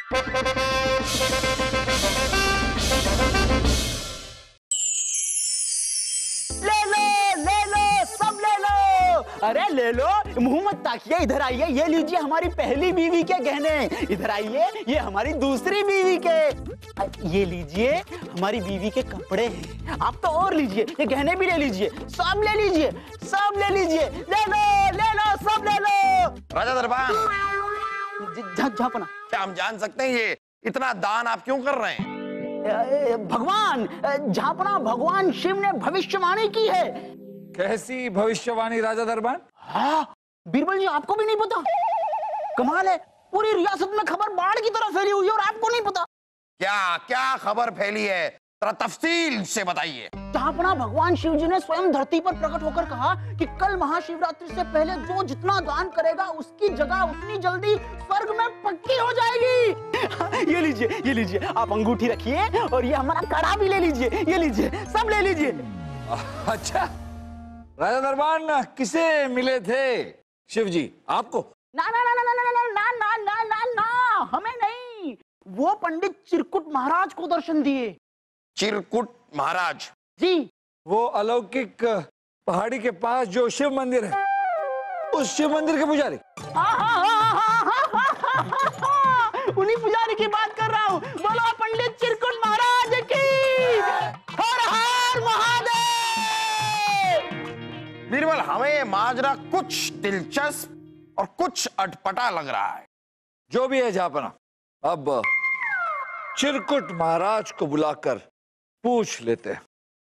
अरे ले लो, मुंह मत ताकिए, इधर आइए, ये लीजिए हमारी पहली बीवी के गहने, इधर आइए, ये हमारी दूसरी बीवी के, ये लीजिए हमारी बीवी के कपड़े हैं, आप तो और लीजिए, ये गहने भी ले लीजिए, सब ले लीजिए, सब ले लीजिए, ले लो, सब ले लो। राजा दरबान, झापना, क्या हम जान सकते हैं ये इतना दान आप क्यों कर रहे हैं? भगवान, झापना भगवान शिव ने भविष्यवाणी की है। कैसी भविष्यवाणी राजा दरबान? हाँ, बीरबल जी आपको भी नहीं पता? कमाल है, पूरी रियासत में खबर बाढ़ की तरह फैली हुई है और आपको नहीं पता। क्या क्या खबर फैली है, जरा तफसील से बताइए। झापना भगवान शिव जी ने स्वयं धरती पर प्रकट होकर कहा कि कल महाशिवरात्रि से पहले जो जितना दान करेगा उसकी जगह उतनी जल्दी स्वर्ग में पक्की हो जाएगी। ये लीजिए, आप अंगूठी रखिए और ये हमारा कड़ा भी ले लीजिए, ये लीजिए, सब ले लीजिए। अच्छा, राजा दरबान किसे मिले थे शिव जी? आपको? ना ना ना ना ना ना ना ना ना ना ना, हमें नहीं, वो पंडित चिरकुट महाराज को दर्शन दिए। चिरकुट महाराज जी, वो अलौकिक पहाड़ी के पास जो शिव मंदिर है, उस शिव मंदिर के पुजारी? उन्हीं पुजारी की बात कर रहा हूँ। बोलो पंडित चिरकुट महाराज की हर हर महादेव। बीरबल, हमें ये माजरा कुछ दिलचस्प और कुछ अटपटा लग रहा है। जो भी है झापना, अब चिरकुट महाराज को बुलाकर पूछ लेते हैं।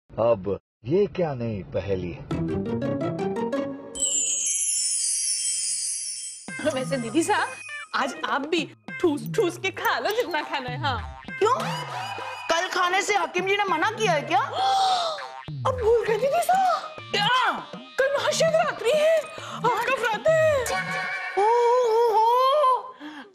अब ये क्या नई पहेली है? वैसे दीदी साहब, आज आप भी ठूस ठूस के खा लो जितना खाना है। हाँ, क्यों? कल खाने से हकीम जी ने मना किया है क्या? अब भूल गए दीदी साहब? क्या? कल महाशिवरात्रि है, आपका व्रत है।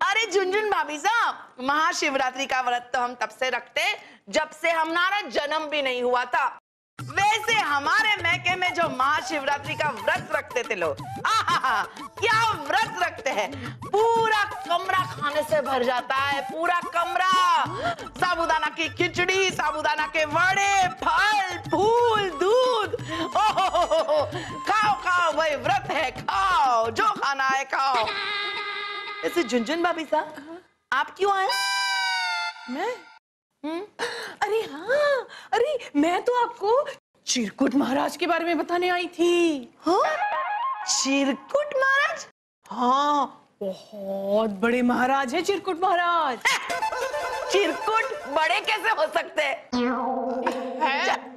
अरे झुनझुन भाभी साहब, महाशिवरात्रि का व्रत तो हम तब से रखते जब से हमारा जन्म भी नहीं हुआ था। वैसे हमारे मैके में जो महाशिवरात्रि का व्रत रखते थे लोग, आहा, क्या व्रत रखते हैं। पूरा कमरा खाने से भर जाता है, पूरा कमरा। साबूदाना की खिचड़ी, साबूदाना के वड़े, फल फूल, दूध। ओहो, खाओ खाओ भाई, व्रत है, खाओ जो खाना है खाओ। ऐसे झुनझुन भाभी साहब, आप क्यों आए? मैं? अरे हाँ, अरे मैं तो आपको चिरकुट महाराज के बारे में बताने आई थी। हाँ? चिरकुट महाराज? हाँ, बहुत बड़े महाराज है चिरकुट महाराज। चिरकुट बड़े कैसे हो सकते हैं?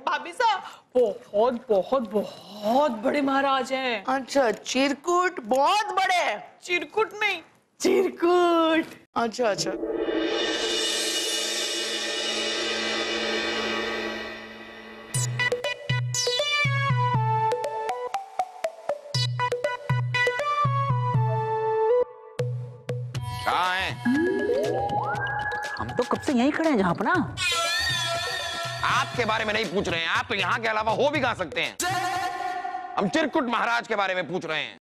भाभी साहब, बहुत बहुत बहुत बड़े महाराज हैं। अच्छा, चिरकुट बहुत बड़े? चिरकुट नहीं, चिरकुट। अच्छा अच्छा। कहाँ हैं? हम तो कब से यहीं खड़े हैं झापना। आपके बारे में नहीं पूछ रहे हैं, आप तो यहाँ के अलावा हो भी कहाँ सकते हैं। हम चिरकुट महाराज के बारे में पूछ रहे हैं।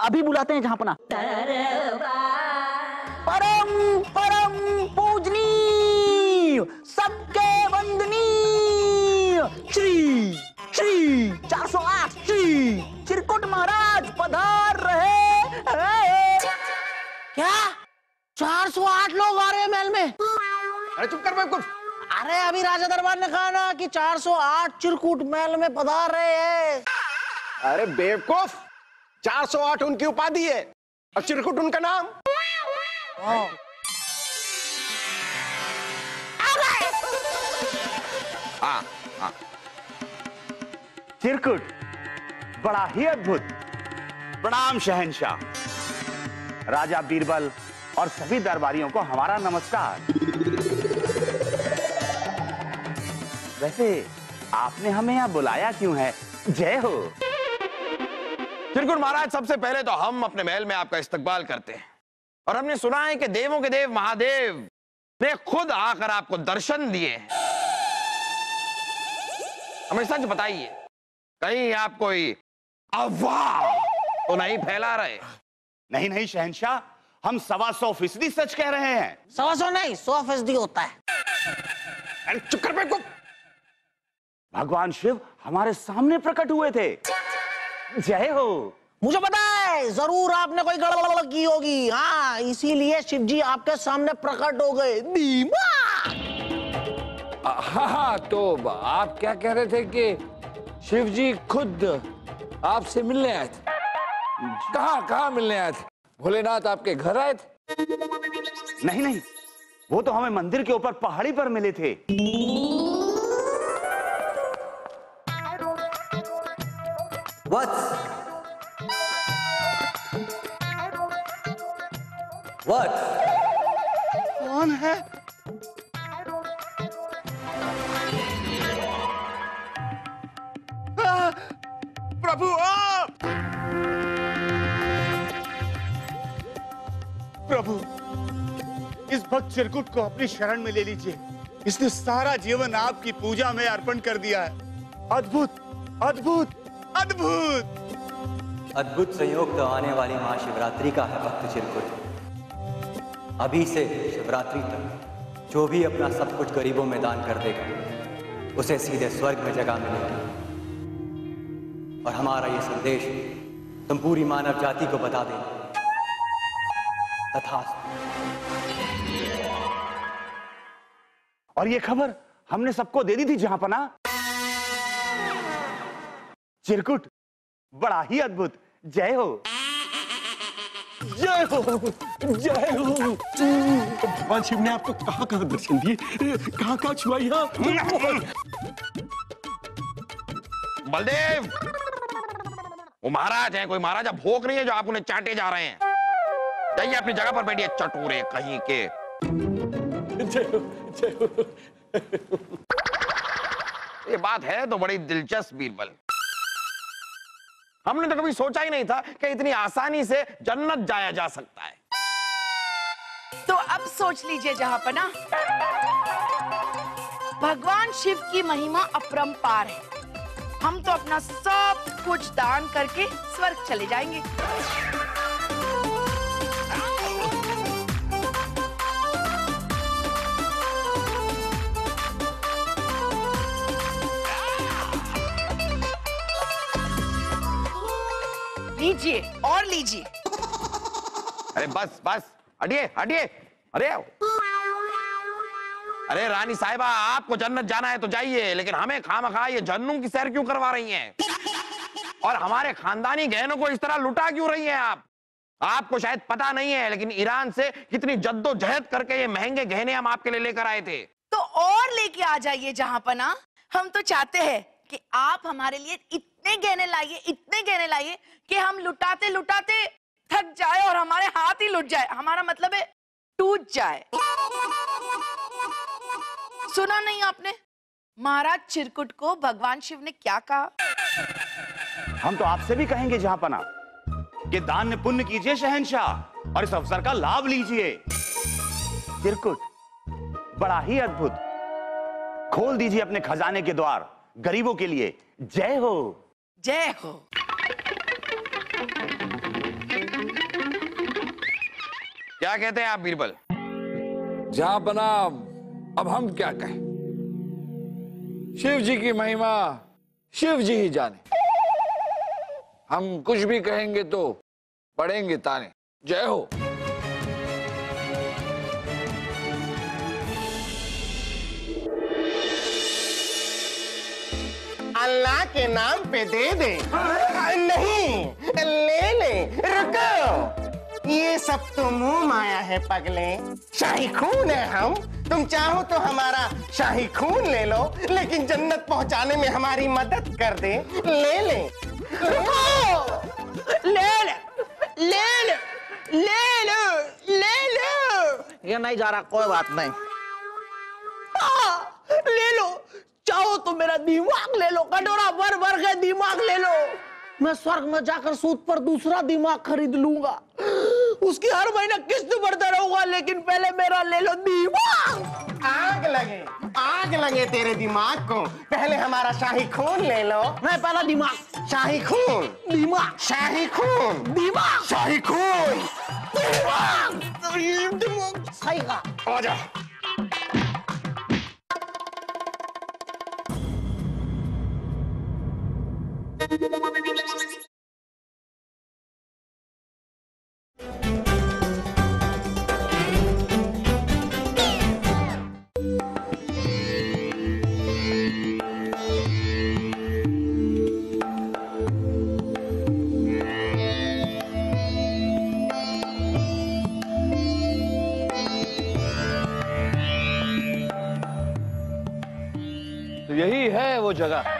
अभी बुलाते हैं झापना। परम परम पूजनीय, सबके वंदनीय श्री श्री 408 श्री चिरकुट महाराज पधार रहे हैं। क्या 408 लोग आ रहे हैं महल में? अरे चुप कर बेवकूफ। अरे अभी राजा दरबार ने कहा ना कि 408 चिरकुट महल में पधार रहे हैं। अरे बेवकूफ, 408 उनकी उपाधि है और चिरकुट उनका नाम। हाँ हाँ, चिरकुट बड़ा ही अद्भुत। प्रणाम शहंशाह। राजा बीरबल और सभी दरबारियों को हमारा नमस्कार। वैसे आपने हमें यहाँ बुलाया क्यों है? जय हो। चिरकुट महाराज, सबसे पहले तो हम अपने महल में आपका इस्तकबाल करते हैं और हमने सुना है कि देवों के देव महादेव ने खुद आकर आपको दर्शन दिए हैं। हमें सच बताइए, कहीं आप कोई अफवाह तो नहीं फैला रहे? नहीं नहीं शहंशाह, हम 125% सच कह रहे हैं। 125 नहीं, 100% होता है। अरे चुप कर बेवकूफ। भगवान शिव हमारे सामने प्रकट हुए थे। जय हो। मुझे पता है, जरूर आपने कोई गड़बड़ की होगी। हाँ, इसीलिए शिव जी आपके सामने प्रकट हो गए। धीमा। हाँ, तो आप क्या कह रहे थे कि शिव जी खुद आपसे मिलने आए थे? कहाँ मिलने आए थे? भोलेनाथ आपके घर आए थे? नहीं नहीं, वो तो हमें मंदिर के ऊपर पहाड़ी पर मिले थे। कौन है? प्रभु आप। प्रभु, इस भक्त चिरकुट को अपनी शरण में ले लीजिए। इसने सारा जीवन आपकी पूजा में अर्पण कर दिया है। अद्भुत अद्भुत अद्भुत। अद्भुत संयोग तो आने वाली महाशिवरात्रि का है भक्त चिरकुट। अभी से शिवरात्रि तक जो भी अपना सब कुछ गरीबों में दान कर देगा उसे सीधे स्वर्ग में जगह मिलेगी। और हमारा ये संदेश तुम पूरी मानव जाति को बता देना। तथास्तु। और ये खबर हमने सबको दे दी थी जहांपना। चिरकुट बड़ा ही अद्भुत। जय हो। जय हो, जय हो। भगवान शिव ने आपको कहाँ कहाँ दर्शन दिए, कहाँ कहाँ छुआई? बलदेव, वो महाराज हैं, कोई महाराजा भोग नहीं है जो आप उन्हें चाटे जा रहे हैं। जाइए अपनी जगह पर बैठिए, चटूरे कहीं के। ये बात है तो बड़ी दिलचस्प बीरबल। हमने तो कभी सोचा ही नहीं था कि इतनी आसानी से जन्नत जाया जा सकता है। तो अब सोच लीजिए जहांपना, भगवान शिव की महिमा अपरंपार है। हम तो अपना सब कुछ दान करके स्वर्ग चले जाएंगे। लीजिए और लीजिए। अरे बस बस, हटिए हटिए। अरे रानी साहिबा, आपको जन्नत जाना है तो जाइए, लेकिन हमें खामखा ये जहन्नुम की सैर क्यों करवा रही हैं? और हमारे खानदानी गहनों को इस तरह लुटा क्यों रही हैं आप? आपको शायद पता नहीं है, लेकिन ईरान से कितनी जद्दोजहद करके ये महंगे गहने हम आपके लिए लेकर आए थे। तो और लेके आ जाइए जहांपना। हम तो चाहते हैं कि आप हमारे लिए इतने गहने लाइए कि हम लुटाते लुटाते थक जाए और हमारे हाथ ही लुट जाए। हमारा मतलब है टूट जाए। सुना नहीं आपने महाराज चिरकुट को भगवान शिव ने क्या कहा? हम तो आपसे भी कहेंगे जहांपना कि दान में पुण्य कीजिए शहंशाह, और इस अवसर का लाभ लीजिए। चिरकुट बड़ा ही अद्भुत। खोल दीजिए अपने खजाने के द्वार गरीबों के लिए। जय हो। जय हो। क्या कहते हैं आप बीरबल? जहांपना, अब हम क्या कहें? शिव जी की महिमा शिव जी ही जाने। हम कुछ भी कहेंगे तो पड़ेंगे ताने। जय हो। अल्लाह के नाम पे दे दे। नहीं, ले ले। रुको, ये सब तो मुंह माया है पगले। शाही खून है हम। तुम चाहो तो हमारा शाही खून ले लो, लेकिन जन्नत पहुंचाने में हमारी मदद कर दे। ले ले। रुको, ले ले, ले ले, ले लो, ले लो। ये नहीं जा रहा, कोई बात नहीं। ले लो, चाहो तो मेरा दिमाग ले लो, कटोरा भर भर के दिमाग ले लो। मैं स्वर्ग में जाकर सूद पर दूसरा दिमाग खरीद लूंगा। उसकी हर महीना किस्त भरता रहूंगा, लेकिन पहले मेरा ले लो दिमाग। आग लगे तेरे दिमाग को। पहले हमारा शाही खून ले लो। नहीं, पहला दिमाग। शाही खून, दिमाग। शाही खून, दिमाग। शाही खून। सही कहा। आजा। तो यही है वो जगह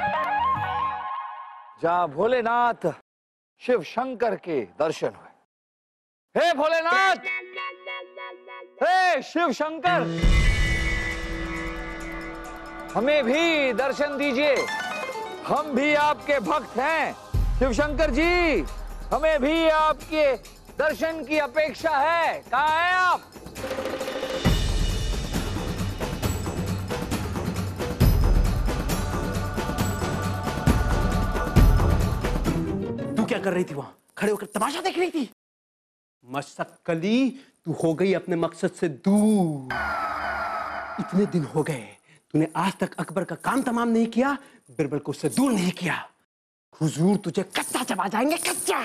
जहां भोलेनाथ शिव शंकर के दर्शन हुए। हे भोलेनाथ, हे शिव शंकर, हमें भी दर्शन दीजिए, हम भी आपके भक्त हैं। शिव शंकर जी, हमें भी आपके दर्शन की अपेक्षा है। कहाँ हैं आप? क्या कर रही थी वहां खड़े होकर तमाशा देख रही थी? मशक्कली, तू हो गई अपने मकसद से दूर। इतने दिन हो गए, तूने आज तक अकबर का काम तमाम नहीं किया, बिरबल को उससे दूर नहीं किया। हुजूर तुझे कच्चा चबा जाएंगे, कच्चा।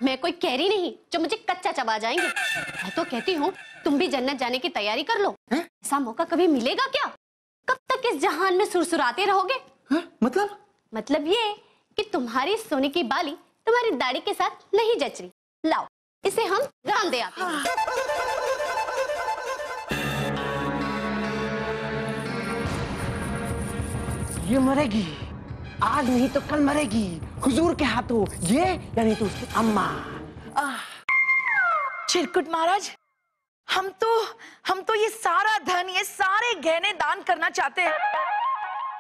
मैं कोई कैरी नहीं जो मुझे कच्चा चबा जाएंगे। मैं तो कहती हूँ तुम भी जन्नत जाने की तैयारी कर लो। ऐसा मौका कभी मिलेगा क्या? कब तक इस जहान में सुरसुराते रहोगे? मतलब ये कि तुम्हारी सोने की बाली तुम्हारी दाढ़ी के साथ नहीं जच रही। लाओ, इसे हम रान दे आते हैं। ये मरेगी, आज नहीं तो कल मरेगी, हुजूर के हाथों। ये यानी तो उसकी अम्मा। चिरकुट महाराज, हम तो ये सारा धन, ये सारे गहने दान करना चाहते हैं,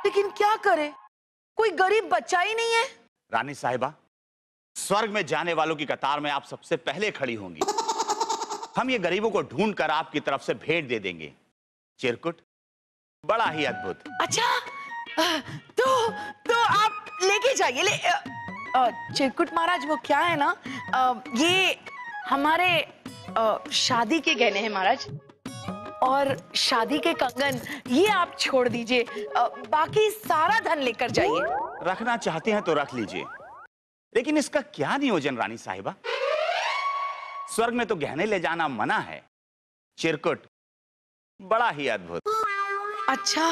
लेकिन क्या करें, कोई गरीब बच्चा ही नहीं है। रानी साहिबा, स्वर्ग में जाने वालों की कतार में आप सबसे पहले खड़ी होंगी। हम ये गरीबों को ढूंढकर आपकी तरफ से भेंट दे देंगे। चिरकुट, बड़ा ही अद्भुत। अच्छा, तो आप लेके जाइए। चिरकुट महाराज, वो क्या है ना, ये हमारे शादी के गहने हैं महाराज, और शादी के कंगन ये आप छोड़ दीजिए, बाकी सारा धन लेकर जाइए। रखना चाहते हैं तो रख लीजिए, लेकिन इसका क्या नियोजन रानी साहिबा? स्वर्ग में तो गहने ले जाना मना है। चिरकुट, बड़ा ही अद्भुत। अच्छा,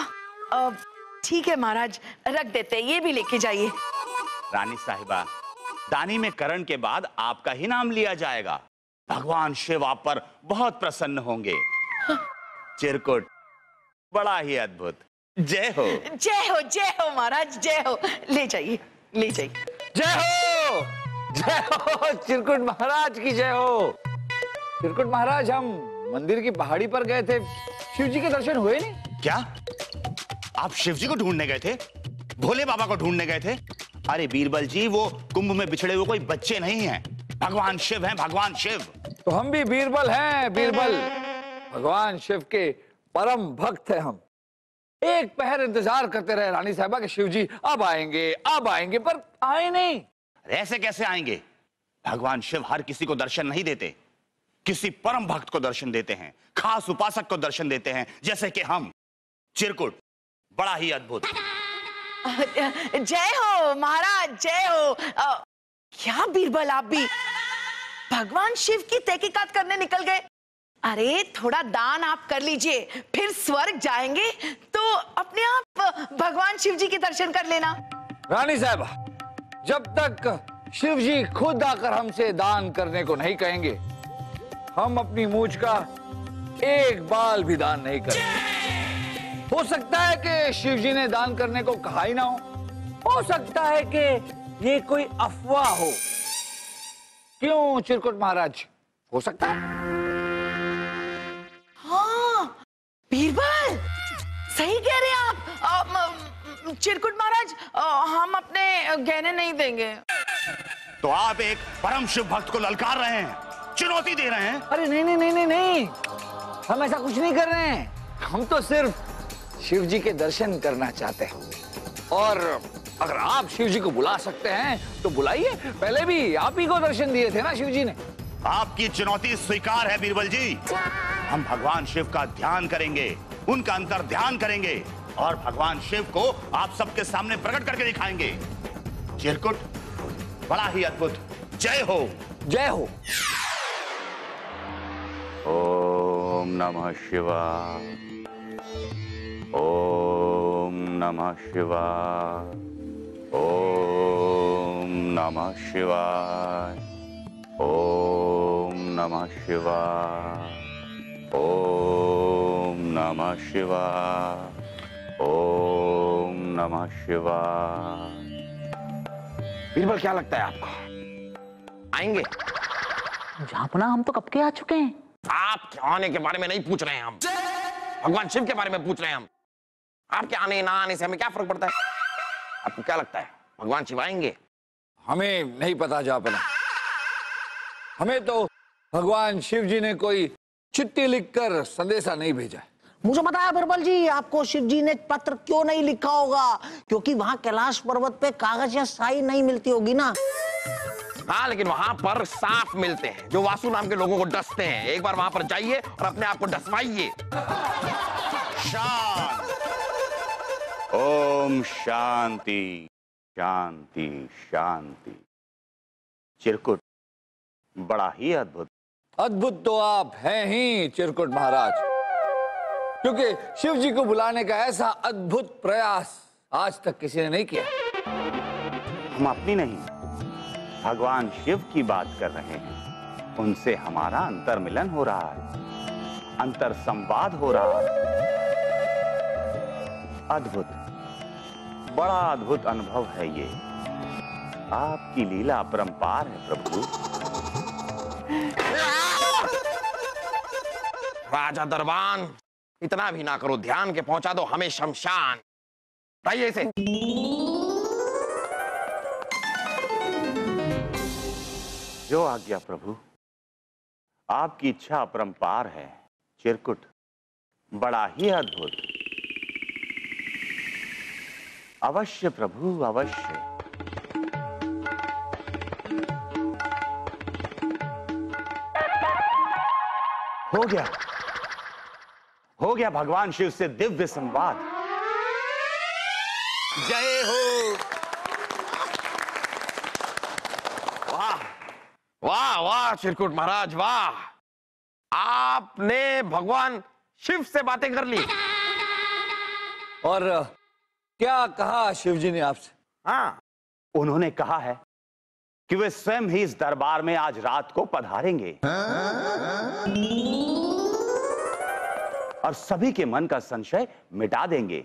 ठीक है महाराज, रख देते हैं, ये भी लेके जाइए। रानी साहिबा, दानी में करण के बाद आपका ही नाम लिया जाएगा। भगवान शिव आप पर बहुत प्रसन्न होंगे। चिरकुट, बड़ा ही अद्भुत। जय हो, जय हो, जय हो महाराज, जय हो। ले जाइए, ले जाइए। जय हो, जय हो, चिरकुट महाराज की जय हो। चिरकुट महाराज, हम मंदिर की पहाड़ी पर गए थे, शिव जी के दर्शन हुए नहीं। क्या आप शिव जी को ढूंढने गए थे? भोले बाबा को ढूंढने गए थे? अरे बीरबल जी, वो कुंभ में बिछड़े हुए कोई बच्चे नहीं हैं, भगवान शिव हैं, भगवान शिव। तो हम भी बीरबल हैं, बीरबल। भगवान शिव के परम भक्त हैं हम। एक पहर इंतजार करते रहे रानी साहिबा के शिव जी अब आएंगे, अब आएंगे, पर आए नहीं। ऐसे कैसे आएंगे? भगवान शिव हर किसी को दर्शन नहीं देते, किसी परम भक्त को दर्शन देते हैं, खास उपासक को दर्शन देते हैं, जैसे कि हम। चिरकुट, बड़ा ही अद्भुत। जय हो महाराज, जय हो। क्या बीरबल, आप भी भगवान शिव की तहकीकात करने निकल गए? अरे थोड़ा दान आप कर लीजिए, फिर स्वर्ग जाएंगे तो अपने आप भगवान शिव जी के दर्शन कर लेना। रानी साहिबा, जब तक शिव जी खुद आकर हमसे दान करने को नहीं कहेंगे, हम अपनी मूंछ का एक बाल भी दान नहीं करेंगे। हो सकता है कि शिव जी ने दान करने को कहा ही ना हो सकता है कि ये कोई अफवाह हो। क्यों चिरकुट महाराज, हो सकता है? हाँ बीरबल, सही कह रहे हैं आप। चिरकुट महाराज, हम अपने गहने नहीं देंगे। तो आप एक परम शिव भक्त को ललकार रहे हैं, चुनौती दे रहे हैं। अरे नहीं नहीं नहीं नहीं नहीं, हम ऐसा कुछ नहीं कर रहे हैं। हम तो सिर्फ शिव जी के दर्शन करना चाहते हैं, और अगर आप शिव जी को बुला सकते हैं तो बुलाइए। पहले भी आप ही को दर्शन दिए थे ना शिव जी ने। आपकी चुनौती स्वीकार है बीरबल जी। हम भगवान शिव का ध्यान करेंगे, उनका अंतर ध्यान करेंगे और भगवान शिव को आप सबके सामने प्रकट करके दिखाएंगे। चिरकुट, बड़ा ही अद्भुत। जय हो, जय हो। ओम नमः शिवाय, ओम नमः शिवाय, ओम नमः शिवाय, ओम नमः शिवाय, ओम नमः शिवाय, ओम नमः शिवाय। बीरबल, क्या लगता है आपको आएंगे? झापना, हम तो कब के आ चुके हैं। आपके आने के बारे में नहीं पूछ रहे हैं हम, भगवान शिव के बारे में पूछ रहे हैं हम। आपके आने ना आने से हमें क्या फर्क पड़ता है? आपको क्या लगता है भगवान शिव आएंगे? हमें नहीं पता जापना। हमें तो भगवान शिव जी ने कोई चिट्ठी लिखकर संदेशा नहीं भेजा है। मुझे पता है बिरबल जी, आपको शिव जी ने पत्र क्यों नहीं लिखा होगा, क्योंकि वहां कैलाश पर्वत पे कागज या स्याही नहीं मिलती होगी ना। हाँ, लेकिन वहां पर साफ मिलते हैं जो वासु नाम के लोगों को डसते हैं। एक बार वहां पर जाइए और अपने आप को डसवाइए। शांति। ओम शांति शांति शांति। चिरकुट, बड़ा ही अद्भुत। अद्भुत तो आप हैं ही चिरकुट महाराज, क्योंकि शिव जी को बुलाने का ऐसा अद्भुत प्रयास आज तक किसी ने नहीं किया। हम अपनी नहीं, भगवान शिव की बात कर रहे हैं। उनसे हमारा अंतर मिलन हो रहा है, अंतर संवाद हो रहा है। अद्भुत, बड़ा अद्भुत अनुभव है ये। आपकी लीला अपरंपार है प्रभु। राजा दरबान, इतना भी ना करो, ध्यान के पहुंचा दो हमें शमशान। बताइए इसे। जो आज्ञा प्रभु। आपकी इच्छा अपरंपार है चिरकुट, बड़ा ही अद्भुत। अवश्य प्रभु, अवश्य। हो गया, हो गया भगवान शिव से दिव्य संवाद। जय हो। वाह वाह वाह चिरकुट महाराज, वाह! आपने भगवान शिव से बातें कर ली। और क्या कहा शिव जी ने आपसे? हाँ, उन्होंने कहा है कि वे स्वयं ही इस दरबार में आज रात को पधारेंगे और सभी के मन का संशय मिटा देंगे।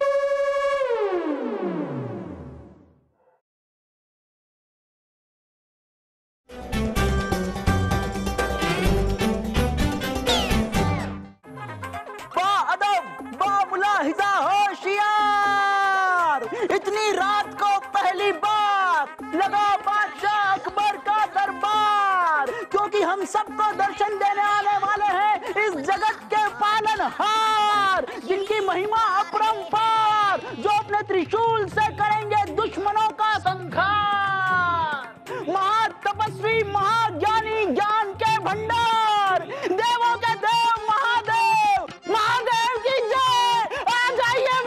होशियार, इतनी रात को पहली बार लगा बादशाह अकबर का दरबार, क्योंकि हम सबको दर्शन देने आने वाले हैं इस जगत के पालनहार, जिनकी महिमा अपरंपार, जो अपने त्रिशूल से करेंगे दुश्मनों का संहार। महातपस्वी, महाज्ञानी, ज्ञान के भंडार, देवों के देव महादेव, महादेव की जय। आ जाइए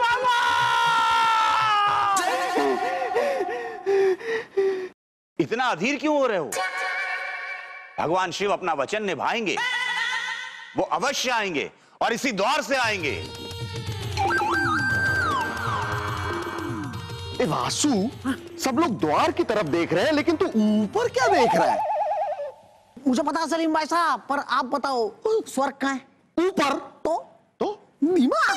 इतना अधीर क्यों हो रहे हो? भगवान शिव अपना वचन निभाएंगे, वो अवश्य आएंगे और इसी द्वार से आएंगे। ए वासु, सब लोग द्वार की तरफ देख रहे हैं, लेकिन तू ऊपर क्या देख रहा है? मुझे पता सलीम भाई साहब, पर आप बताओ स्वर्ग कहाँ है? ऊपर। तो दिमाग।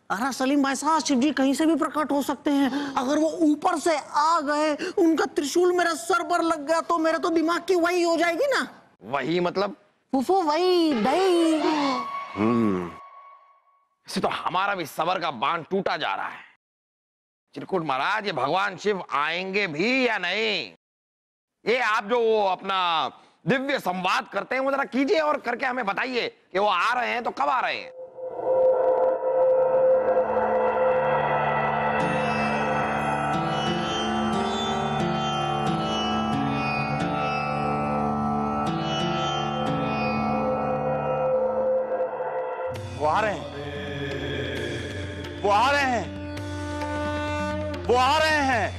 अरे सलीम भाई साहब, शिव जी कहीं से भी प्रकट हो सकते हैं। अगर वो ऊपर से आ गए, उनका त्रिशूल मेरा सर पर लग गया, तो मेरे तो दिमाग की वही हो जाएगी ना। वही मतलब? फुफू वही दही। इसे तो हमारा भी सबर का बांध टूटा जा रहा है। चिरकुट महाराज, ये भगवान शिव आएंगे भी या नहीं? ये आप जो अपना दिव्य संवाद करते हैं वो जरा कीजिए और करके हमें बताइए कि वो आ रहे हैं तो कब आ रहे हैं। वो आ रहे हैं, वो आ रहे हैं, वो आ रहे हैं।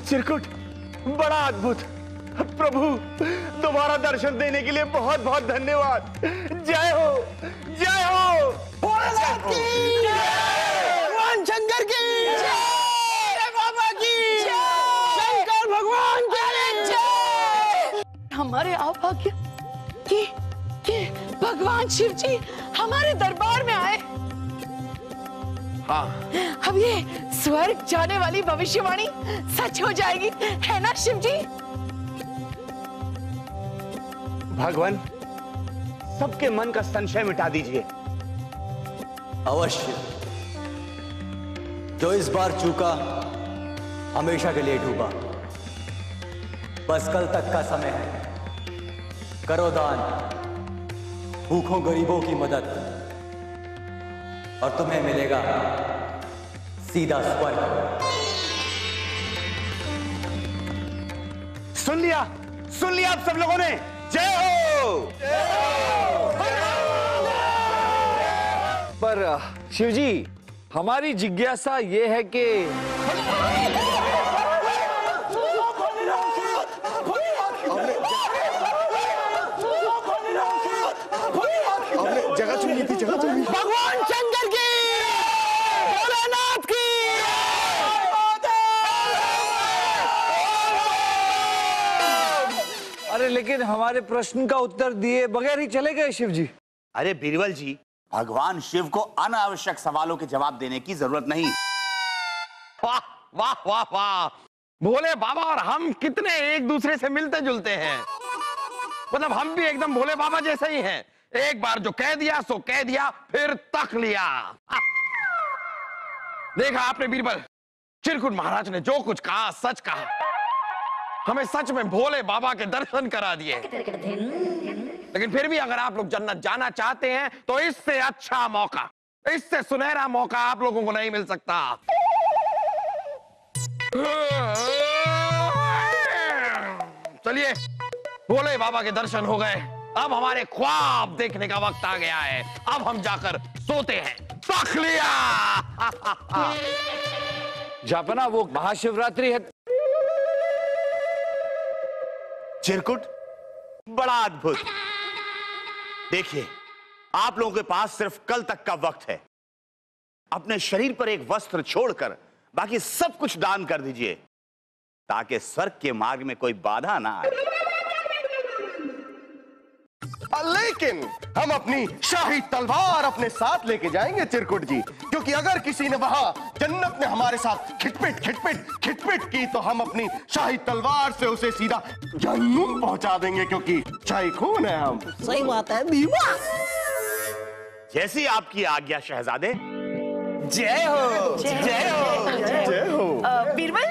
चिरकुट, बड़ा अद्भुत। प्रभु, दोबारा दर्शन देने के लिए बहुत बहुत धन्यवाद। जय हो, जय हो, भोलेनाथ की जय, भगवान शंकर की जय, बाबा की जय, शंकर भगवान की जय। हमारे आभाग्य कि भगवान शिव जी हमारे दरबार में आए। हाँ, अब ये स्वर्ग जाने वाली भविष्यवाणी सच हो जाएगी, है ना शिव जी? भगवान, सबके मन का संशय मिटा दीजिए। अवश्य। जो इस बार चूका हमेशा के लिए डूबा। बस कल तक का समय है। करो दान, भूखों गरीबों की मदद, और तुम्हें मिलेगा सीधा स्वर्ग। सुन लिया आप सब लोगों ने। जय हो। पर शिवजी, हमारी जिज्ञासा ये है कि जगह चुनी थी, जगह चुनी। भगवान शंकर की, भोलेनाथ की। अरे लेकिन हमारे प्रश्न का उत्तर दिए बगैर ही चले गए शिव जी। अरे बीरबल जी, भगवान शिव को अनावश्यक सवालों के जवाब देने की जरूरत नहीं। वाह वाह वाह वाह, भोले बाबा और हम कितने एक दूसरे से मिलते जुलते हैं। मतलब हम भी एकदम भोले बाबा जैसे ही हैं। एक बार जो कह दिया सो कह दिया, फिर तक लिया। देखा आपने बीरबल, चिरकुट महाराज ने जो कुछ कहा सच कहा। हमें सच में भोले बाबा के दर्शन करा दिए। लेकिन फिर भी अगर आप लोग जन्नत जाना चाहते हैं तो इससे अच्छा मौका, इससे सुनहरा मौका आप लोगों को नहीं मिल सकता। चलिए, भोले बाबा के दर्शन हो गए, अब हमारे ख्वाब देखने का वक्त आ गया है। अब हम जाकर सोते हैं। तक लिया। जापना, वो महाशिवरात्रि है। चिरकुट, बड़ा अद्भुत। देखिए, आप लोगों के पास सिर्फ कल तक का वक्त है। अपने शरीर पर एक वस्त्र छोड़कर बाकी सब कुछ दान कर दीजिए, ताकि स्वर्ग के मार्ग में कोई बाधा ना आए। लेकिन हम अपनी शाही तलवार अपने साथ लेके जाएंगे चिरकुट जी, क्योंकि अगर किसी ने वहां जन्नत में हमारे साथ खिटपिट की तो हम अपनी शाही तलवार से उसे सीधा जन्नत पहुंचा देंगे, क्योंकि शाही खून है हम। सही बात है बीमा। जैसी आपकी आज्ञा शहजादे। जय हो, जय हो, जय हो। बीरबल,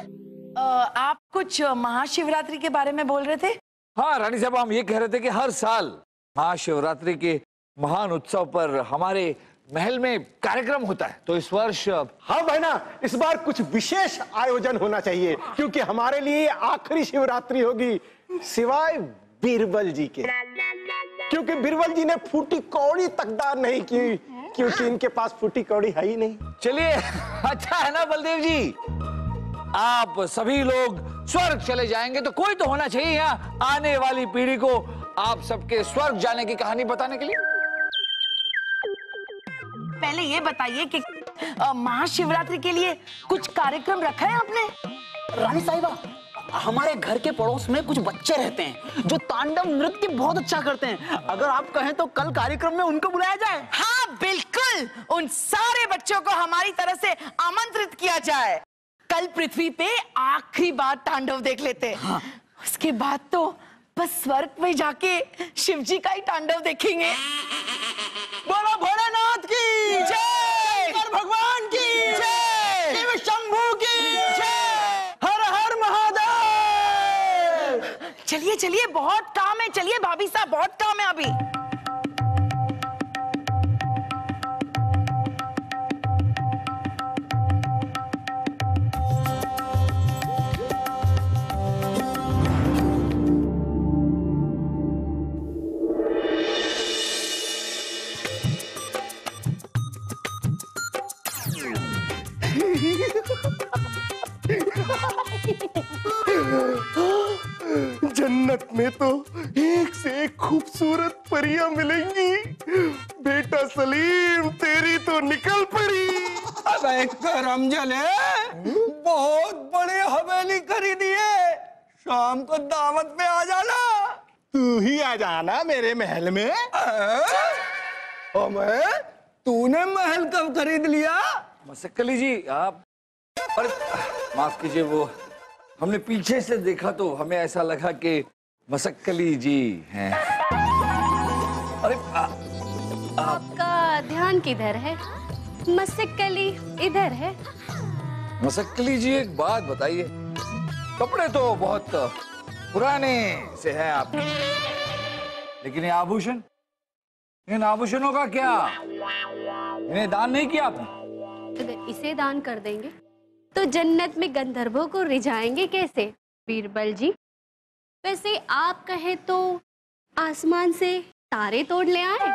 आप कुछ महाशिवरात्रि के बारे में बोल रहे थे। हाँ रानी साहब, हम ये कह रहे थे कि हर साल महाशिवरात्रि के महान उत्सव पर हमारे महल में कार्यक्रम होता है, तो इस वर्ष हाँ भाई ना, इस बार कुछ विशेष आयोजन होना चाहिए, क्योंकि हमारे लिए आखिरी शिवरात्रि होगी सिवाय बीरबल जी के, क्योंकि बीरबल जी ने फूटी कौड़ी तक दान नहीं की, क्योंकि इनके पास फूटी कौड़ी है ही नहीं। चलिए, अच्छा है ना बलदेव जी, आप सभी लोग स्वर्ग चले जाएंगे तो कोई तो होना चाहिए यहाँ आने वाली पीढ़ी को आप सबके स्वर्ग जाने की कहानी बताने के लिए। पहले ये बताइए कि महाशिवरात्रि के लिए कुछ कार्यक्रम रखा है आपने? रानी साहिबा, हमारे घर के पड़ोस में कुछ बच्चे रहते हैं जो तांडव नृत्य बहुत अच्छा करते हैं। अगर आप कहें तो कल कार्यक्रम में उनको बुलाया जाए। हाँ बिल्कुल, उन सारे बच्चों को हमारी तरफ से आमंत्रित किया जाए। कल पृथ्वी पे आखिरी बार तांडव देख लेते हैं। हाँ। उसके बाद तो बस स्वर्ग में जाके शिव जी का ही तांडव देखेंगे। बोलो भोलेनाथ की जय, शंकर भगवान की जय, शिव शंभू की जय, हर हर महादेव। चलिए चलिए, बहुत काम है, चलिए भाभी साहब, बहुत काम है अभी। जन्नत में तो एक से एक खूबसूरत परियां मिलेंगी। बेटा सलीम, तेरी तो निकल पड़ी। अबे करम जले, बहुत बड़ी हवेली खरीदी है, शाम को दावत पे आ जाना। तू ही आ जाना मेरे महल में। मैं तूने महल कब खरीद लिया? मसक्कली जी आप, अरे माफ कीजिए, वो हमने पीछे से देखा तो हमें ऐसा लगा कि मसक्कली जी हैं। अरे आपका ध्यान किधर है? मसक्कली इधर है। मसक्कली जी एक बात बताइए, कपड़े तो बहुत पुराने से हैं आप, लेकिन ये आभूषण, इन आभूषणों का क्या? इन्हें दान नहीं किया आपने? अगर इसे दान कर देंगे तो जन्नत में गंधर्वों को रिझाएंगे कैसे बीरबल जी? वैसे आप कहे तो आसमान से तारे तोड़ ले आए,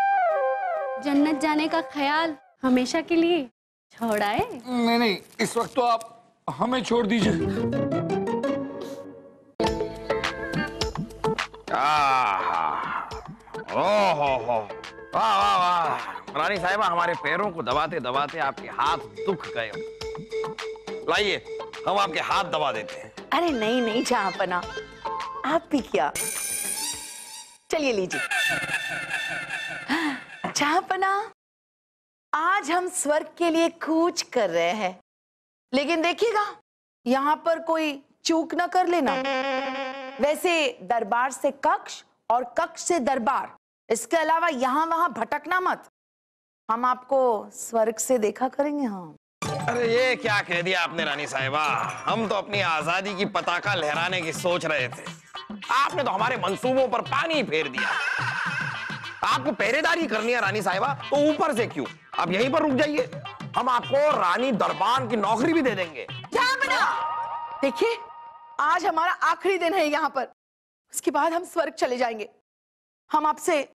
जन्नत जाने का ख्याल हमेशा के लिए छोड़ाए। नहीं नहीं, इस वक्त तो आप हमें छोड़ दीजिए। ओहो, वाह वाह वाह, रानी साहिबा, हमारे पैरों को दबाते दबाते आपके हाथ दुख गए। लाइए, हम आपके हाथ दबा देते हैं। अरे नहीं नहीं जहाँपना, आप भी क्या, चलिए लीजिए। जहाँपना, आज हम स्वर्ग के लिए कूच कर रहे हैं, लेकिन देखिएगा यहाँ पर कोई चूक ना कर लेना। वैसे दरबार से कक्ष और कक्ष से दरबार, इसके अलावा यहाँ वहां भटकना मत। हम आपको स्वर्ग से देखा करेंगे। हाँ, अरे ये क्या कह दिया आपने रानी साहिबा, हम तो अपनी आजादी की पताका लहराने की सोच रहे थे, आपने तो हमारे मंसूबों पर पानी फेर दिया। आपको पहरेदारी करनी है रानी साहिबा, तो ऊपर से क्यों, आप यहीं पर रुक जाइए, हम आपको रानी दरबान की नौकरी भी दे देंगे। देखिए आज हमारा आखिरी दिन है यहाँ पर, उसके बाद हम स्वर्ग चले जाएंगे। हम आपसे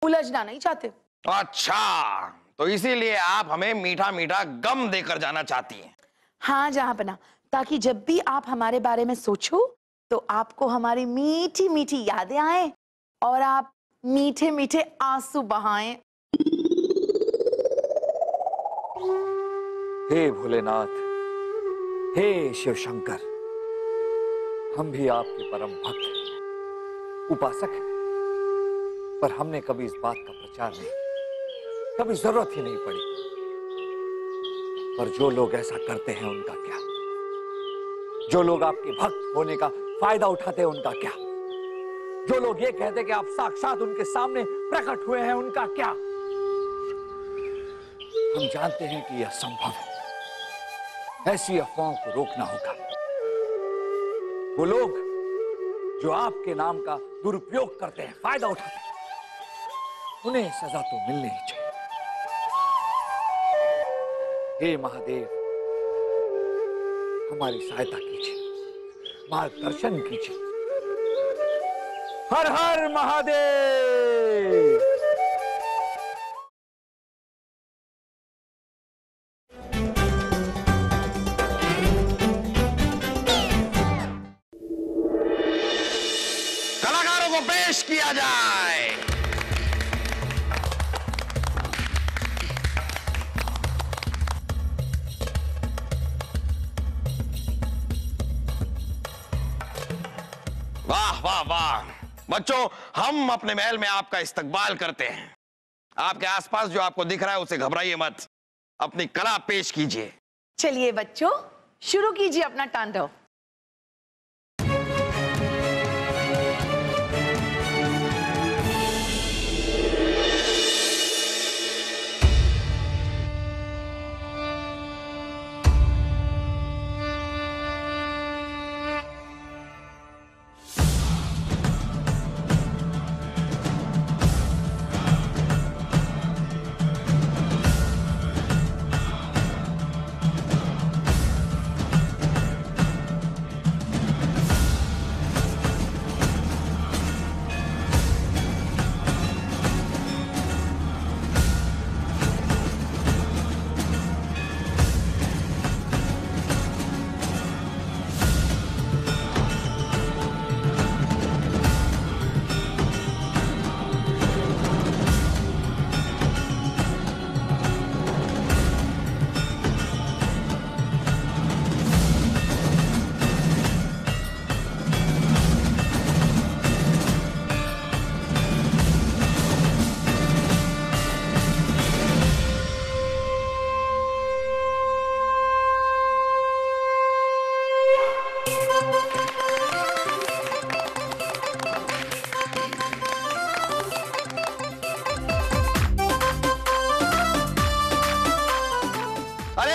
उलझना नहीं चाहते। अच्छा, तो इसीलिए आप हमें मीठा मीठा गम देकर जाना चाहती हैं। हाँ जहाँपना, ताकि जब भी आप हमारे बारे में सोचो तो आपको हमारी मीठी मीठी यादें आए और आप मीठे मीठे आंसू बहाएं। हे भोलेनाथ, हे शिव शंकर, हम भी आपके परम भक्त हैं, उपासक हैं, पर हमने कभी इस बात का प्रचार नहीं, कभी जरूरत ही नहीं पड़ी। पर जो लोग ऐसा करते हैं उनका क्या? जो लोग आपके भक्त होने का फायदा उठाते हैं उनका क्या? जो लोग ये कहते हैं कि आप साक्षात उनके सामने प्रकट हुए हैं उनका क्या? हम जानते हैं कि यह संभव है, ऐसी अफवाहों को रोकना होगा। वो लोग जो आपके नाम का दुरुपयोग करते हैं, फायदा उठाते हैं, उन्हें सजा तो मिलनी ही चाहिए। हे महादेव, हमारी सहायता कीजिए, मार्गदर्शन कीजिए। हर हर महादेव। किया जाए। वाह वाह वाह बच्चों, हम अपने महल में आपका इस्तकबाल करते हैं। आपके आसपास जो आपको दिख रहा है उसे घबराइए मत, अपनी कला पेश कीजिए। चलिए बच्चों, शुरू कीजिए अपना तांडव।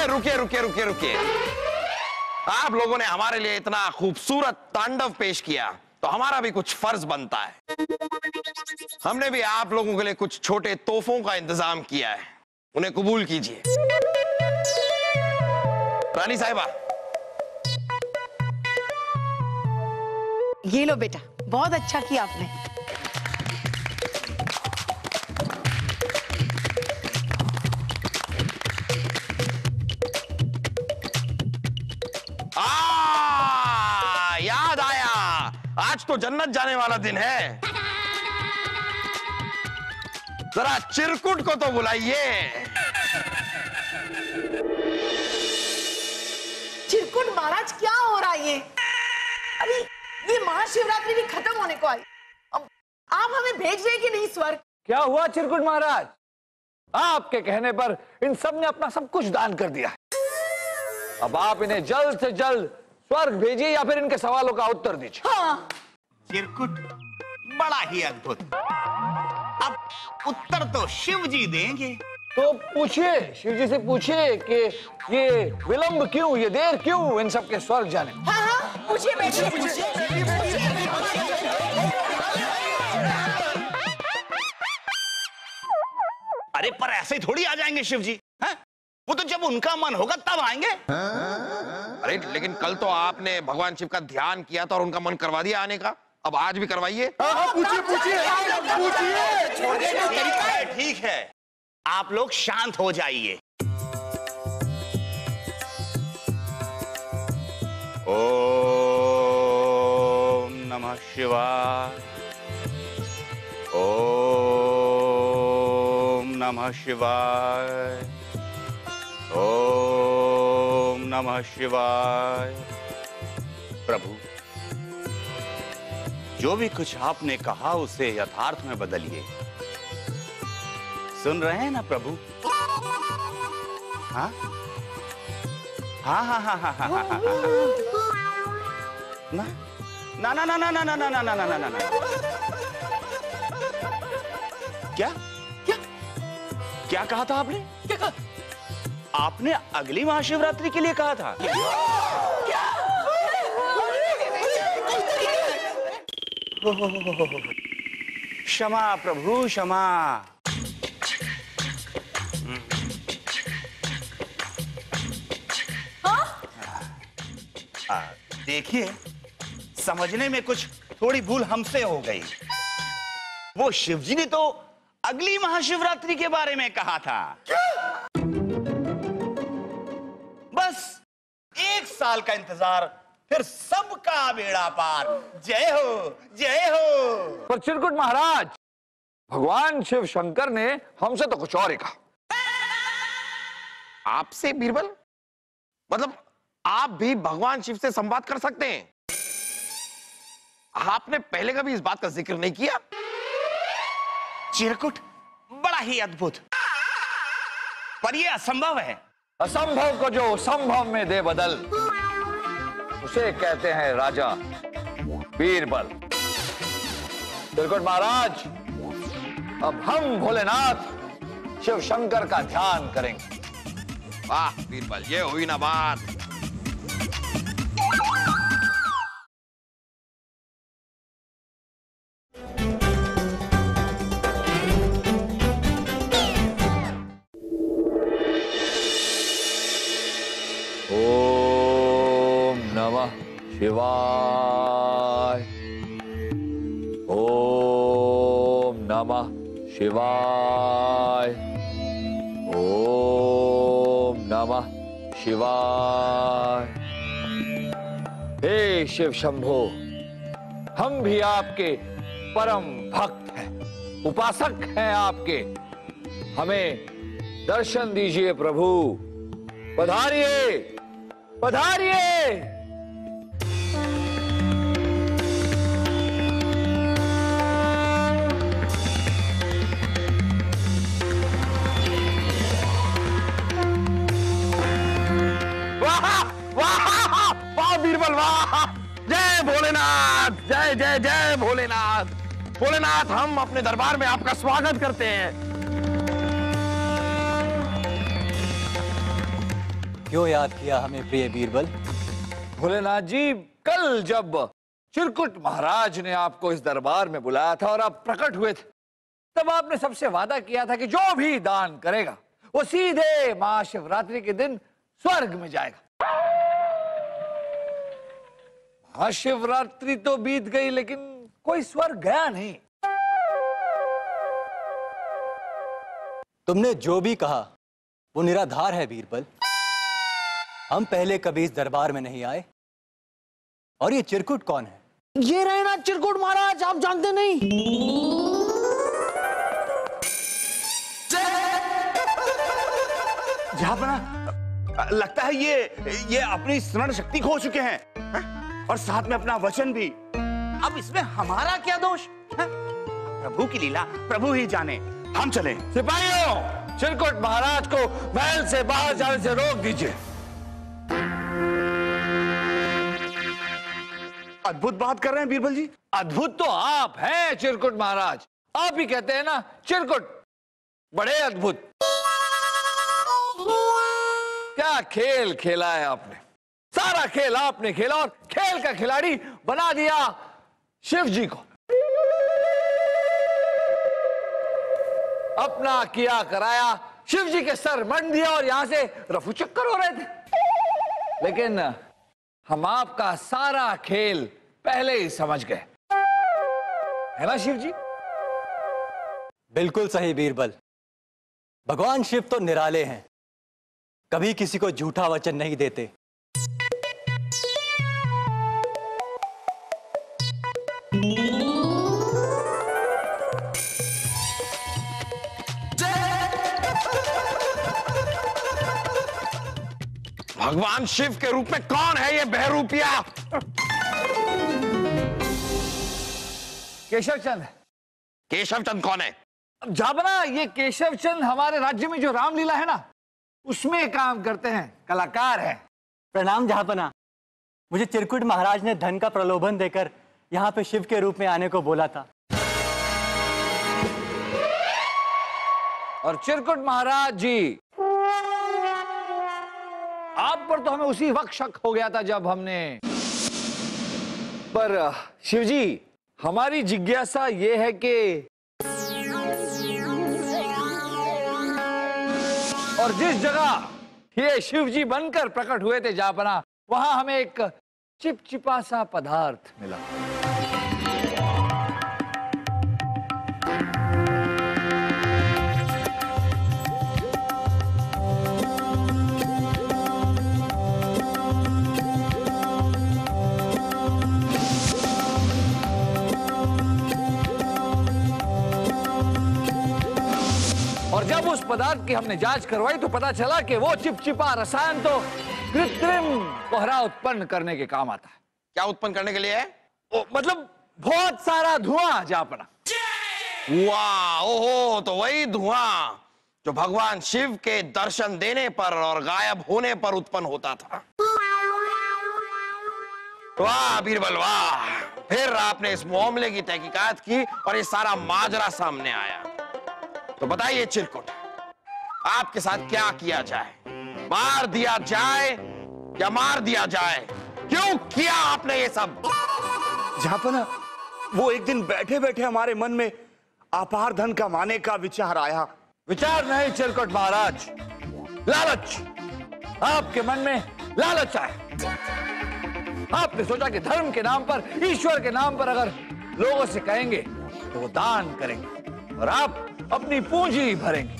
रुकिए रुकिए रुकिए रुकिए, आप लोगों ने हमारे लिए इतना खूबसूरत तांडव पेश किया तो हमारा भी कुछ फर्ज बनता है। हमने भी आप लोगों के लिए कुछ छोटे तोहफों का इंतजाम किया है, उन्हें कबूल कीजिए। रानी साहिबा, ये लो बेटा, बहुत अच्छा किया आपने। याद आया, आज तो जन्नत जाने वाला दिन है। जरा चिरकुट को तो बुलाइए। चिरकुट महाराज, क्या हो रहा है ये? अभी ये महाशिवरात्रि भी खत्म होने को आई, अब आप हमें भेज रहे कि नहीं स्वर्ग? क्या हुआ चिरकुट महाराज? आपके कहने पर इन सब ने अपना सब कुछ दान कर दिया। अब आप इन्हें जल्द से जल्द स्वर्ग भेजिए या फिर इनके सवालों का उत्तर दीजिए। हाँ। चिरकुट, बड़ा ही अद्भुत। अब उत्तर तो शिव जी देंगे। तो पूछिए, शिव जी से पूछिए कि ये विलंब क्यों, ये देर क्यों इन सब के स्वर्ग जाने? हाँ हाँ, पूछिए बेटे, पूछिए। अरे पर ऐसे थोड़ी आ जाएंगे शिव जी, हैं? वो तो जब उनका मन होगा तब आएंगे। अरे लेकिन कल तो आपने भगवान शिव का ध्यान किया था और उनका मन करवा दिया आने का, अब आज भी करवाइए। पूछिए पूछिए पूछिए। ठीक है, आप लोग शांत हो जाइए। ओम नमः शिवाय, ओम नमः शिवाय, ओम नमः शिवाय। प्रभु, जो भी कुछ आपने कहा उसे यथार्थ में बदलिए। सुन रहे हैं ना प्रभु? हाँ हाँ हाँ हाँ हाँ हाँ हाँ। ना ना ना ना ना ना ना ना ना ना ना ना ना। क्या क्या क्या कहा था आपने? क्या कहा? आपने अगली महाशिवरात्रि के लिए कहा था। क्षमा प्रभु, क्षमा। देखिए, समझने में कुछ थोड़ी भूल हमसे हो गई। वो शिवजी ने तो अगली महाशिवरात्रि के बारे में कहा था। बस 1 साल का इंतजार फिर सबका बेड़ा पार। जय हो, जय हो। पर चिरकुट महाराज, भगवान शिव शंकर ने हमसे तो कुछ और ही कहा। आपसे बीरबल? मतलब आप भी भगवान शिव से संवाद कर सकते हैं? आपने पहले कभी इस बात का जिक्र नहीं किया? चिरकुट, बड़ा ही अद्भुत, पर यह असंभव है। असंभव को जो संभव में दे बदल, उसे कहते हैं राजा बीरबल। चिरकुट महाराज, अब हम भोलेनाथ शिव शंकर का ध्यान करेंगे। वाह बीरबल, ये हुई ना बात। ओम नमः शिवाय, ओम नमः शिवाय, ओम नमः शिवाय। हे शिव शंभो, हम भी आपके परम भक्त हैं, उपासक हैं आपके। हमें दर्शन दीजिए प्रभु, पधारिए, पधारिए। वाह बीरबल, वाह! जय भोलेनाथ, जय जय जय भोलेनाथ। भोलेनाथ, हम अपने दरबार में आपका स्वागत करते हैं। क्यों याद किया हमें प्रिय बीरबल? भोलेनाथ जी, कल जब चिरकुट महाराज ने आपको इस दरबार में बुलाया था और आप प्रकट हुए थे, तब आपने सबसे वादा किया था कि जो भी दान करेगा वो सीधे महाशिवरात्रि के दिन स्वर्ग में जाएगा। महाशिवरात्रि तो बीत गई, लेकिन कोई स्वर्ग गया नहीं। तुमने जो भी कहा वो निराधार है बीरबल। हम पहले कभी इस दरबार में नहीं आए। और ये चिरकुट कौन है? ये रहे ना चिरकुट महाराज, आप जानते नहीं? जहां लगता है ये अपनी स्मरण शक्ति खो चुके हैं, और साथ में अपना वचन भी। अब इसमें हमारा क्या दोष है? प्रभु की लीला प्रभु ही जाने। हम चले। सिपाहियों, चिरकुट महाराज को महल से बाहर जाने से रोक दीजिए। अद्भुत बात कर रहे हैं बीरबल जी। अद्भुत तो आप हैं चिरकुट महाराज, आप ही कहते हैं ना चिरकुट बड़े अद्भुत। क्या खेल खेला है आपने, सारा खेल आपने खेला और खेल का खिलाड़ी बना दिया शिव जी को। अपना किया कराया शिव जी के सर मंड दिया और यहां से रफू चक्कर हो रहे थे। लेकिन हम आपका सारा खेल पहले ही समझ गए, है ना शिव जी? बिल्कुल सही बीरबल। भगवान शिव तो निराले हैं, कभी किसी को झूठा वचन नहीं देते। भगवान शिव के रूप में कौन है ये बहरूपिया? केशव चंद। केशव चंद कौन है? अब जाबना, ये केशव चंद हमारे राज्य में जो रामलीला है ना, उसमें काम करते हैं, कलाकार हैं। प्रणाम जहापना। मुझे चिरकुट महाराज ने धन का प्रलोभन देकर यहाँ पे शिव के रूप में आने को बोला था। और चिरकुट महाराज जी, आप पर तो हमें उसी वक्त शक हो गया था जब हमने, पर शिव जी हमारी जिज्ञासा ये है कि और जिस जगह ये शिव जी बनकर प्रकट हुए थे जापना, वहां हमें एक चिपचिपा सा पदार्थ मिला। और जब उस पदार्थ की हमने जांच करवाई तो पता चला कि वो चिपचिपा रसायन तो कृत्रिम कोहरा उत्पन्न करने के काम आता है। क्या उत्पन्न करने के लिए है? मतलब बहुत सारा धुआं जापना। वाह, ओहो, तो वही धुआं जो भगवान शिव के दर्शन देने पर और गायब होने पर उत्पन्न होता था। वाह बीरबल वाह, फिर आपने इस मामले की तहकीकात की और ये सारा माजरा सामने आया। तो बताइए चिरकुट, आपके साथ क्या किया जाए? मार दिया जाए या मार दिया जाए? क्यों किया आपने ये सब? जहापना, वो एक दिन बैठे बैठे हमारे मन में अपार धन कमाने का विचार आया। विचार नहीं चिरकुट महाराज, लालच। आपके मन में लालच आया। आपने सोचा कि धर्म के नाम पर, ईश्वर के नाम पर अगर लोगों से कहेंगे तो वो दान करेंगे और आप अपनी पूंजी भरेंगे।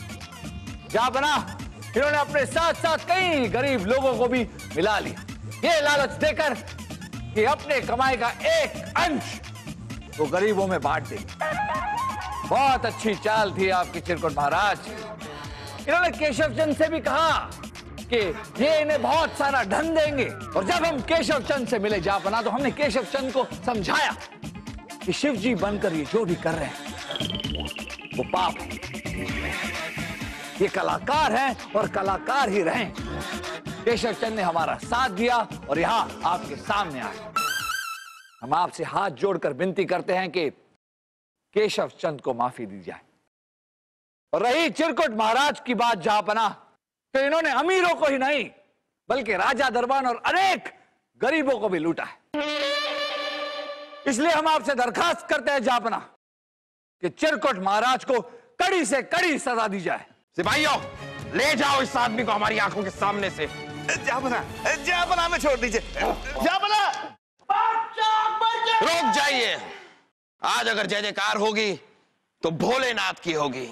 जहापना, इन्होंने अपने साथ साथ कई गरीब लोगों को भी मिला लिया, ये लालच देकर कि अपने कमाई का एक अंश वो गरीबों में बांट देंगे। बहुत अच्छी चाल थी आपकी चिरकुट महाराज। इन्होंने केशव चंद से भी कहा कि ये इन्हें बहुत सारा धन देंगे और जब हम केशव चंद से मिले जहापना तो हमने केशव चंद को समझाया कि शिव जी बनकर ये जो भी कर रहे हैं वो पाप है। ये कलाकार हैं और कलाकार ही रहें। केशव चंद ने हमारा साथ दिया और यहां आपके सामने आए। हम आपसे हाथ जोड़कर विनती करते हैं कि केशव चंद को माफी दी जाए। और रही चिरकुट महाराज की बात जहापना, तो इन्होंने अमीरों को ही नहीं बल्कि राजा दरबार और अनेक गरीबों को भी लूटा है। इसलिए हम आपसे दरखास्त करते हैं जहापना कि चिरकुट महाराज को कड़ी से कड़ी सजा दी जाए। सिपाहियों, ले जाओ इस आदमी को हमारी आंखों के सामने से। जहापना में छोड़ दीजिए। जहापना, रुक जाइए। आज अगर जय जयकार होगी तो भोलेनाथ की होगी।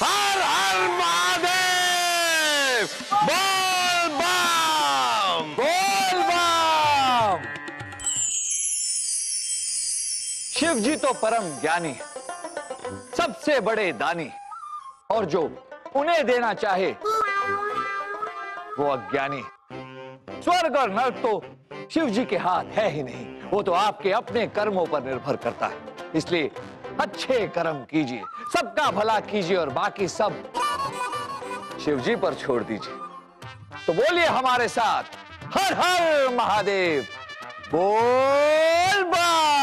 हर हर महादेव, बोल बम, बोल बम। शिव जी तो परम ज्ञानी है, सबसे बड़े दानी, और जो उन्हें देना चाहे वो अज्ञानी है। स्वर्ग और नर्क तो शिव जी के हाथ है ही नहीं, वो तो आपके अपने कर्मों पर निर्भर करता है। इसलिए अच्छे कर्म कीजिए, सबका भला कीजिए और बाकी सब शिव जी पर छोड़ दीजिए। तो बोलिए हमारे साथ, हर हर महादेव, बोल बम।